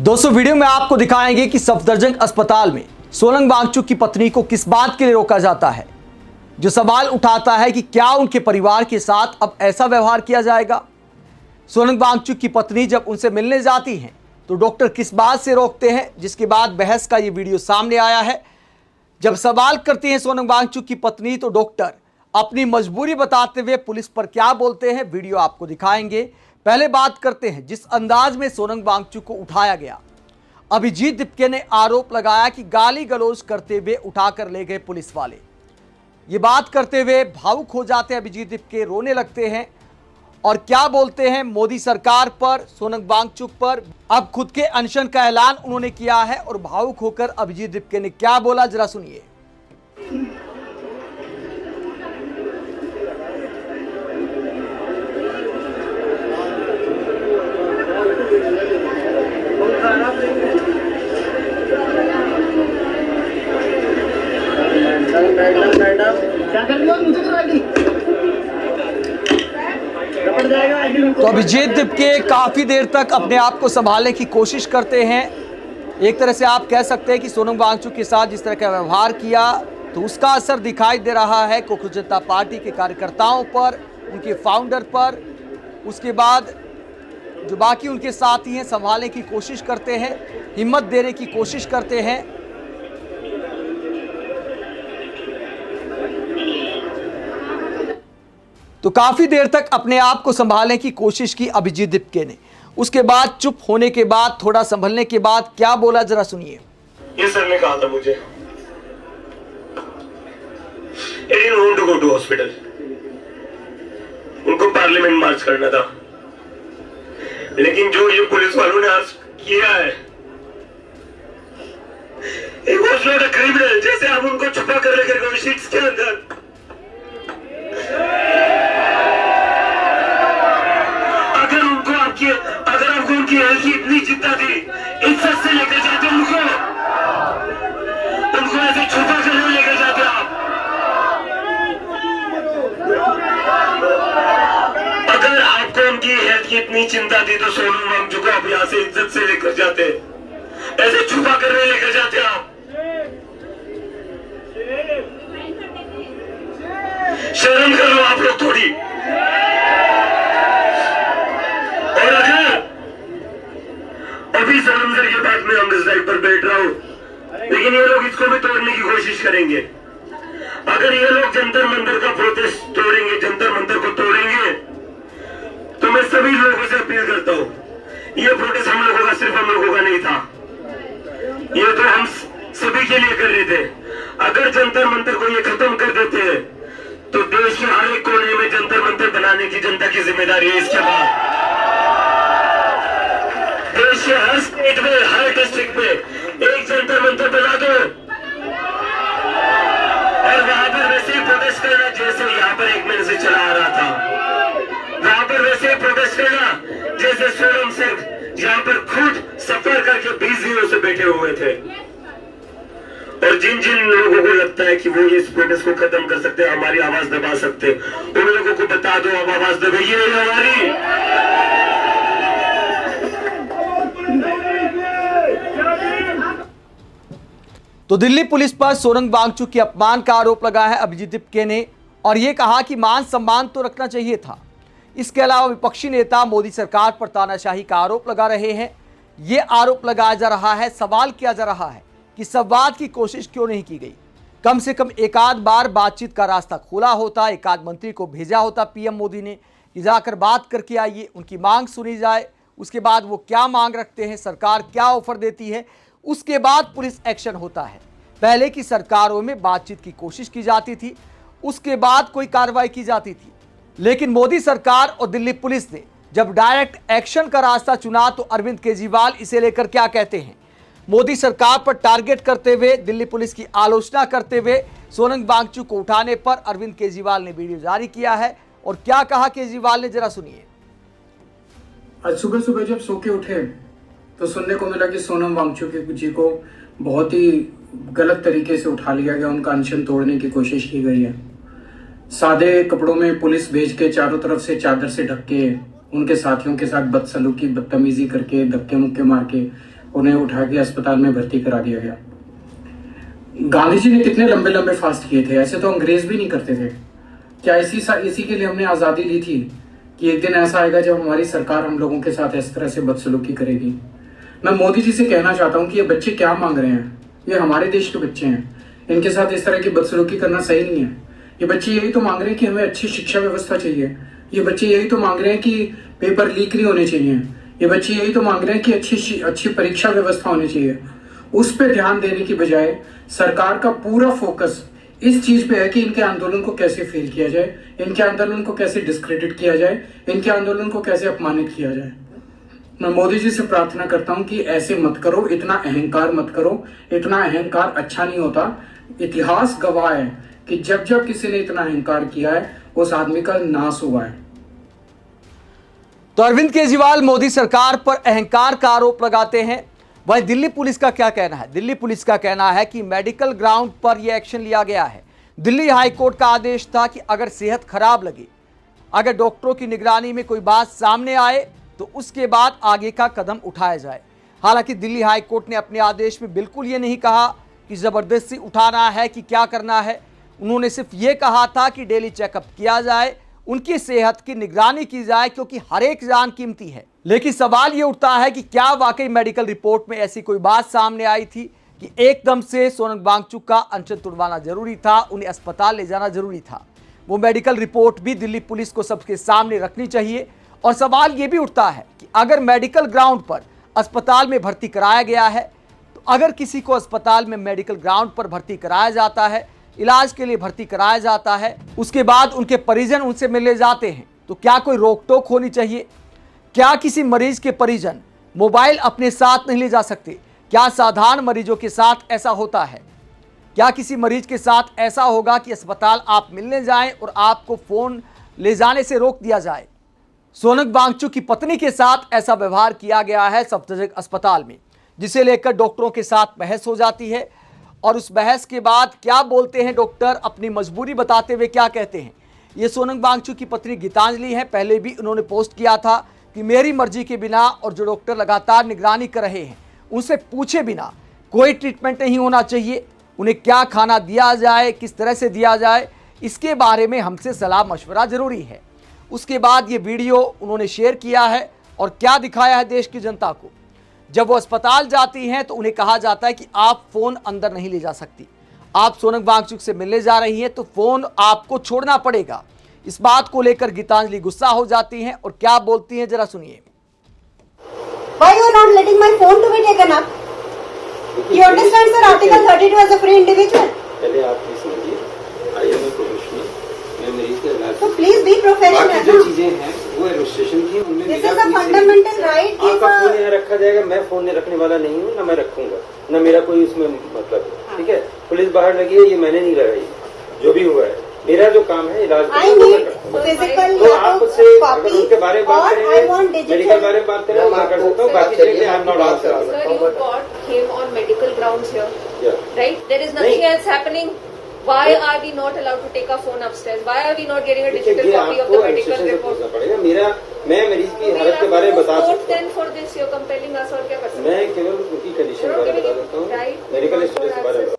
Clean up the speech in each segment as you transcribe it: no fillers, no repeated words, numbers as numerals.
दोस्तों वीडियो में आपको दिखाएंगे कि सफदरजंग अस्पताल में सोनम वांगचुक की पत्नी को किस बात के लिए रोका जाता है, जो सवाल उठाता है कि क्या उनके परिवार के साथ अब ऐसा व्यवहार किया जाएगा। सोनम वांगचुक की पत्नी जब उनसे मिलने जाती हैं तो डॉक्टर किस बात से रोकते हैं, जिसके बाद बहस का ये वीडियो सामने आया है। जब सवाल करती हैं सोनम वांगचुक की पत्नी तो डॉक्टर अपनी मजबूरी बताते हुए पुलिस पर क्या बोलते हैं, वीडियो आपको दिखाएंगे। पहले बात करते हैं जिस अंदाज में सोनम वांगचुक को उठाया गया। अभिजीत दीपके ने आरोप लगाया कि गाली गलौज करते हुए उठाकर ले गए पुलिस वाले। ये बात करते हुए भावुक हो जाते हैं अभिजीत दीपके, रोने लगते हैं और क्या बोलते हैं मोदी सरकार पर, सोनम वांगचुक पर। अब खुद के अनशन का ऐलान उन्होंने किया है और भावुक होकर अभिजीत दीपके ने क्या बोला, जरा सुनिए। क्या कर रही हो? मुझे करवा दी। तो अभिजीत दीपके काफी देर तक अपने आप को संभालने की कोशिश करते हैं। एक तरह से आप कह सकते हैं कि सोनम वांगचुक के साथ जिस तरह का व्यवहार किया तो उसका असर दिखाई दे रहा है कांग्रेस जनता पार्टी के कार्यकर्ताओं पर, उनके फाउंडर पर। उसके बाद जो बाकी उनके साथी हैं संभालने की कोशिश करते हैं, हिम्मत देने की कोशिश करते हैं। तो काफी देर तक अपने आप को संभालने की कोशिश की अभिजीत दीपके ने। उसके बाद चुप होने के बाद, थोड़ा संभलने के बाद क्या बोला, जरा सुनिए। ये सर ने कहा था मुझे टू गो टू हॉस्पिटल, उनको पार्लियामेंट मार्च करना था, लेकिन जो ये पुलिस वालों ने आज किया है, एक हॉस्पिटल क्रिमिनल जैसे आप उनको छुपा कर लेकर गए शीट्स के अंदर। अगर आपको उनकी हेल्थ की इतनी चिंता थी, इज्जत से लेकर जाते उनको ऐसे छुपा कर नहीं लेकर जाते आप। अगर आपको उनकी हेल्थ की इतनी चिंता थी तो सोनम वांगचुक को आप यहाँ से इज्जत से लेकर जाते, ऐसे छुपा कर नहीं लेकर जाते आप। शर्म कर लो आप लोग थोड़ी। और अगर अभी सनम सर के बाद में हम इस राइट पर बैठ रहा हूं, लेकिन ये लोग इसको भी तोड़ने की कोशिश करेंगे। अगर ये लोग जंतर मंतर का प्रोटेस्ट तोड़ेंगे, जंतर मंतर को तोड़ेंगे, तो मैं सभी लोगों से अपील करता हूं, ये प्रोटेस्ट हम लोगों का, सिर्फ हम लोगों का नहीं था, ये तो हम सभी के लिए कर रहे थे। अगर जंतर मंतर को ये खत्म कर देते हैं तो देश के हर एक कोने में जंतर मंतर बनाने की जनता की जिम्मेदारी है। इसके बाद देश के हर स्टेट में, हर डिस्ट्रिक्ट में एक जंतर मंतर बना दो और वहां पर वैसे ही प्रोटेस्ट करना जैसे यहाँ पर एक महीने से चला आ रहा था। वहां पर वैसे ही प्रोटेस्ट करना जैसे सोनम सर यहाँ पर खुद सफर करके 20 दिनों से बैठे हुए थे। और जिन जिन लोगों को लगता है कि वो इस प्रोटेस्ट को खत्म कर सकते हैं, हमारी आवाज दबा सकते हैं, उन लोगों को बता दो, अब आवाज दबाइए हमारी। तो दिल्ली पुलिस पर सोनम वांगचुक के अपमान का आरोप लगा है अभिजीत दीपके ने और यह कहा कि मान सम्मान तो रखना चाहिए था। इसके अलावा विपक्षी नेता मोदी सरकार पर तानाशाही का आरोप लगा रहे हैं। यह आरोप लगाया जा रहा है, सवाल किया जा रहा है कि संवाद की कोशिश क्यों नहीं की गई। कम से कम एक आध बार बातचीत का रास्ता खोला होता, एक आध मंत्री को भेजा होता पीएम मोदी ने कि जाकर बात करके आइए, उनकी मांग सुनी जाए, उसके बाद वो क्या मांग रखते हैं, सरकार क्या ऑफर देती है, उसके बाद पुलिस एक्शन होता है। पहले की सरकारों में बातचीत की कोशिश की जाती थी, उसके बाद कोई कार्रवाई की जाती थी। लेकिन मोदी सरकार और दिल्ली पुलिस ने जब डायरेक्ट एक्शन का रास्ता चुना तो अरविंद केजरीवाल इसे लेकर क्या कहते हैं। मोदी सरकार पर टारगेट करते हुए, दिल्ली पुलिस की आलोचना करते हुए सोनम वांगचुक को उठाने पर अरविंद केजरीवाल ने वीडियो जारी किया है और क्या कहा केजरीवाल ने, जरा सुनिए। आज सुबह सुबह जब सो के उठे तो सुनने को मिला कि सोनम वांगचुक जी को बहुत ही गलत तरीके से उठा लिया गया, उनका अनशन तोड़ने की कोशिश की गई है। सादे कपड़ों में पुलिस भेज के चारों तरफ से चादर से ढक के उनके साथियों के साथ बदसलूकी बदतमीजी करके धक्के मुक्के मार के उन्हें उठा के अस्पताल में भर्ती करा दिया गया। गांधी जी ने कितने लंबे लंबे फास्ट किए थे, ऐसे तो अंग्रेज भी नहीं करते थे। क्या इसी के लिए हमने आज़ादी ली थी कि एक दिन ऐसा आएगा जब हमारी सरकार हम लोगों के साथ इस तरह से बदसलूकी करेगी? मैं मोदी जी से कहना चाहता हूँ कि ये बच्चे क्या मांग रहे हैं, ये हमारे देश के बच्चे हैं, इनके साथ इस तरह की बदसलूकी करना सही नहीं है। ये बच्चे यही तो मांग रहे हैं कि हमें अच्छी शिक्षा व्यवस्था चाहिए, ये बच्चे यही तो मांग रहे हैं कि पेपर लीक नहीं होने चाहिए, ये बच्चे यही तो मांग रहे हैं कि अच्छी परीक्षा व्यवस्था होनी चाहिए। उस पर ध्यान देने की बजाय सरकार का पूरा फोकस इस चीज पे है कि इनके आंदोलन को कैसे फेल किया जाए, इनके आंदोलन को कैसे डिस्क्रेडिट किया जाए, इनके आंदोलन को कैसे अपमानित किया जाए। मैं मोदी जी से प्रार्थना करता हूं कि ऐसे मत करो, इतना अहंकार मत करो, इतना अहंकार अच्छा नहीं होता। इतिहास गवाह है कि जब जब किसी ने इतना अहंकार किया है उस आदमी का नाश हुआ है। तो अरविंद केजरीवाल मोदी सरकार पर अहंकार का आरोप लगाते हैं। वहीं दिल्ली पुलिस का क्या कहना है? दिल्ली पुलिस का कहना है कि मेडिकल ग्राउंड पर यह एक्शन लिया गया है। दिल्ली हाई कोर्ट का आदेश था कि अगर सेहत खराब लगे, अगर डॉक्टरों की निगरानी में कोई बात सामने आए तो उसके बाद आगे का कदम उठाया जाए। हालांकि दिल्ली हाई कोर्ट ने अपने आदेश में बिल्कुल ये नहीं कहा कि जबरदस्ती उठाना है कि क्या करना है। उन्होंने सिर्फ ये कहा था कि डेली चेकअप किया जाए, उनकी सेहत की निगरानी की जाए, क्योंकि हर एक जान कीमती है। लेकिन सवाल ये उठता है कि क्या वाकई मेडिकल रिपोर्ट में ऐसी कोई बात सामने आई थी कि एकदम से सोनम वांगचुक का अनशन तुड़वाना जरूरी था, उन्हें अस्पताल ले जाना जरूरी था? वो मेडिकल रिपोर्ट भी दिल्ली पुलिस को सबके सामने रखनी चाहिए। और सवाल ये भी उठता है कि अगर मेडिकल ग्राउंड पर अस्पताल में भर्ती कराया गया है, तो अगर किसी को अस्पताल में मेडिकल ग्राउंड पर भर्ती कराया जाता है, इलाज के लिए भर्ती कराया जाता है, उसके बाद उनके परिजन उनसे मिलने जाते हैं, तो क्या कोई रोक टोक होनी चाहिए? क्या किसी मरीज के परिजन मोबाइल अपने साथ नहीं ले जा सकते? क्या साधारण मरीजों के साथ ऐसा होता है? क्या किसी मरीज के साथ ऐसा होगा कि अस्पताल आप मिलने जाएं और आपको फोन ले जाने से रोक दिया जाए? सोनम वांगचुक की पत्नी के साथ ऐसा व्यवहार किया गया है सफदरजंग अस्पताल में, जिसे लेकर डॉक्टरों के साथ बहस हो जाती है। और उस बहस के बाद क्या बोलते हैं डॉक्टर, अपनी मजबूरी बताते हुए क्या कहते हैं? ये सोनम वांगचुक की पत्नी गीतांजलि हैं। पहले भी उन्होंने पोस्ट किया था कि मेरी मर्जी के बिना और जो डॉक्टर लगातार निगरानी कर रहे हैं उनसे पूछे बिना कोई ट्रीटमेंट नहीं होना चाहिए। उन्हें क्या खाना दिया जाए, किस तरह से दिया जाए, इसके बारे में हमसे सलाह मशवरा जरूरी है। उसके बाद ये वीडियो उन्होंने शेयर किया है और क्या दिखाया है देश की जनता को। जब वो अस्पताल जाती हैं तो उन्हें कहा जाता है कि आप फोन अंदर नहीं ले जा सकती। आप सोनम वांगचुक से मिलने जा रही हैं तो फोन आपको छोड़ना पड़ेगा। इस बात को लेकर गीतांजलि गुस्सा हो जाती हैं और क्या बोलती हैं, जरा सुनिए। Why you are not letting my phone to be taken up? You understand, sir? Article 32 as a free individual. पहले आप ये समझिए, आई एम ए प्रोफेशनल, मैं मरीज का इलाज। So please be professional. बाकी जो चीजें हैं वो एडमिनिस्ट्रेशन की, उनमें This is a fundamental right. आपका फोन यहाँ रखा जाएगा, मैं फोन नहीं रखने वाला नहीं हूँ, ना मैं रखूंगा, ना मेरा कोई उसमें मतलब है। ठीक है, पुलिस बाहर लगी है, ये मैंने नहीं लगाई, जो भी हुआ है मेरा जो काम है इलाज I need physical तो आप उससे अगर copy उनके बारे में or बात I करेंगे, want मेडिकल digital. बारे में बात करें, मैं कर सकता हूँ, बाकी चीजें I am not answer. Sir, you got him on medical grounds here, Yeah. right? There is nothing नहीं. else happening. Why are we not allowed to take our phone upstairs? Why are we not getting a digital ये copy of आपको the medical administration से report? पूछना पड़ेगा। मैं मरीज की We'll हालत के have बारे to में बता move सकता court then हूँ, for this. You're compelling us और क्या कर सकते हैं? मैं केवल उनकी कंडीशन के बारे में बता सकता हूँ, Right. मेडिकल स्टोरेज के बारे में।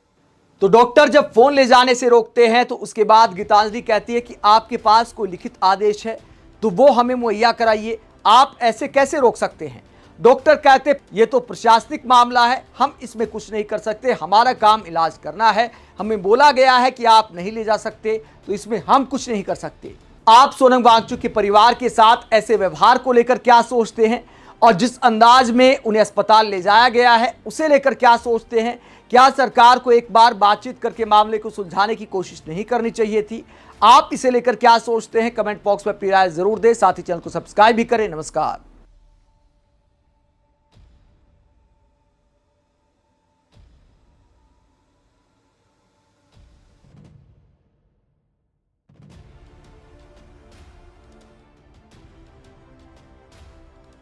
तो डॉक्टर जब फोन ले जाने से रोकते हैं तो उसके बाद गीतांजलि कहती है कि आपके पास कोई लिखित आदेश है तो वो हमें मुहैया कराइए, आप ऐसे कैसे रोक सकते हैं? डॉक्टर कहते ये तो प्रशासनिक मामला है, हम इसमें कुछ नहीं कर सकते, हमारा काम इलाज करना है, हमें बोला गया है कि आप नहीं ले जा सकते तो इसमें हम कुछ नहीं कर सकते। आप सोनम वांगचुक के परिवार के साथ ऐसे व्यवहार को लेकर क्या सोचते हैं और जिस अंदाज में उन्हें अस्पताल ले जाया गया है उसे लेकर क्या सोचते हैं? क्या सरकार को एक बार बातचीत करके मामले को सुलझाने की कोशिश नहीं करनी चाहिए थी? आप इसे लेकर क्या सोचते हैं? कमेंट बॉक्स में अपनी राय जरूर दें, साथ ही चैनल को सब्सक्राइब भी करें। नमस्कार।